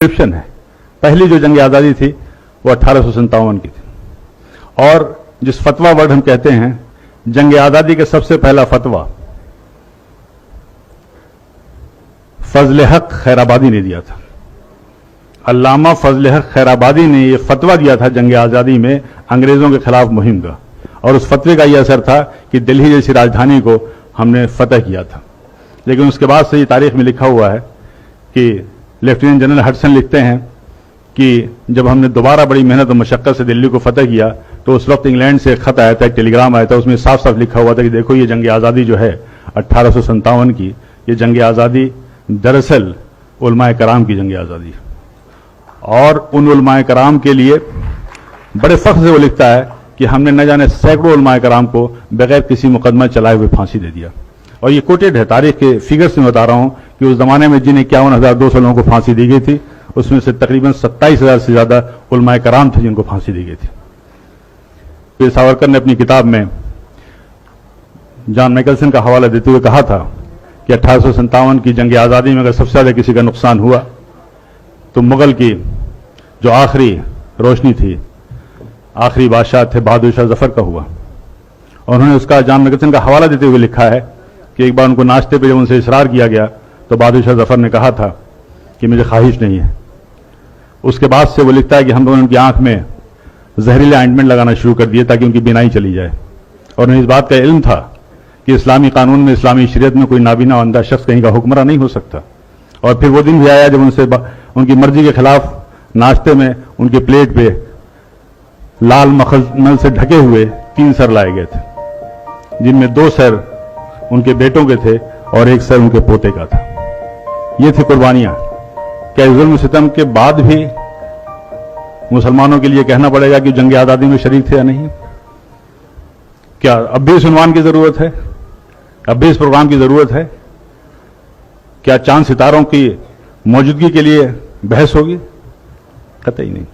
Description है। पहली जो जंग आज़ादी थी वो 1857 की थी और जिस फतवा वर्ड हम कहते हैं, जंग आज़ादी के सबसे पहला फतवा फजल हक खैराबादी ने दिया था। अल्लामा फजल हक खैराबादी ने यह फतवा दिया था जंग आज़ादी में अंग्रेजों के खिलाफ मुहिम का, और उस फतवे का यह असर था कि दिल्ली जैसी राजधानी को हमने फतह किया था। लेकिन उसके बाद से ये तारीख में लिखा हुआ है कि लेफ्टिनेंट जनरल हडसन लिखते हैं कि जब हमने दोबारा बड़ी मेहनत और मशक्कत से दिल्ली को फतह किया तो उस वक्त इंग्लैंड से एक खत आया था, एक टेलीग्राम आया था, उसमें साफ साफ लिखा हुआ था कि देखो ये जंग आज़ादी जो है 1857 की, ये जंग आज़ादी दरअसल उलमाए कराम की जंग आज़ादी, और उन उलमाए कराम के लिए बड़े फख्र से वो लिखता है कि हमने न जाने सैकड़ों उलमाए कराम को बगैर किसी मुकदमा चलाए हुए फांसी दे दिया। और ये कोटेड है, तारीख के फिगर से मैं बता रहा हूं कि उस जमाने में जिन 51,200 लोगों को फांसी दी गई थी उसमें से तकरीबन 27,000 से ज्यादा उलमाए कराम थे जिनको फांसी दी गई थी। फिर सावरकर ने अपनी किताब में जॉन मैकलसन का हवाला देते हुए कहा था कि 1857 की जंग आज़ादी में अगर सबसे ज्यादा किसी का नुकसान हुआ तो मुगल की जो आखिरी रोशनी थी, आखिरी बादशाह थे बहादुर शाह जफर का हुआ। और उन्होंने उसका जॉन मैकलसन का हवाला देते हुए लिखा है कि एक बार उनको नाश्ते पे जब उनसे इसरार किया गया तो बहादुर शाह जफर ने कहा था कि मुझे ख्वाहिश नहीं है। उसके बाद से वो लिखता है कि हम लोगों ने उनकी आंख में जहरीले ऑइंटमेंट लगाना शुरू कर दिए ताकि उनकी बीनाई चली जाए। और उन्हें इस बात का इल्म था कि इस्लामी कानून में, इस्लामी शरीयत में कोई नाबीना अंधा शख्स कहीं का हुक्मरान नहीं हो सकता। और फिर वो दिन भी आया जब उनसे उनकी मर्जी के खिलाफ नाश्ते में उनकी प्लेट पे लाल मखमल से ढके हुए 3 सर लाए गए थे, जिनमें 2 सर उनके बेटों के थे और 1 सर उनके पोते का था। ये थी कुर्बानियां। क्या जुल्म सितम के बाद भी मुसलमानों के लिए कहना पड़ेगा कि जंग आज़ादी में शरीक थे या नहीं? क्या अब भी इस उन्वान की जरूरत है? अब भी इस प्रोग्राम की जरूरत है? क्या चांद सितारों की मौजूदगी के लिए बहस होगी? कतई नहीं।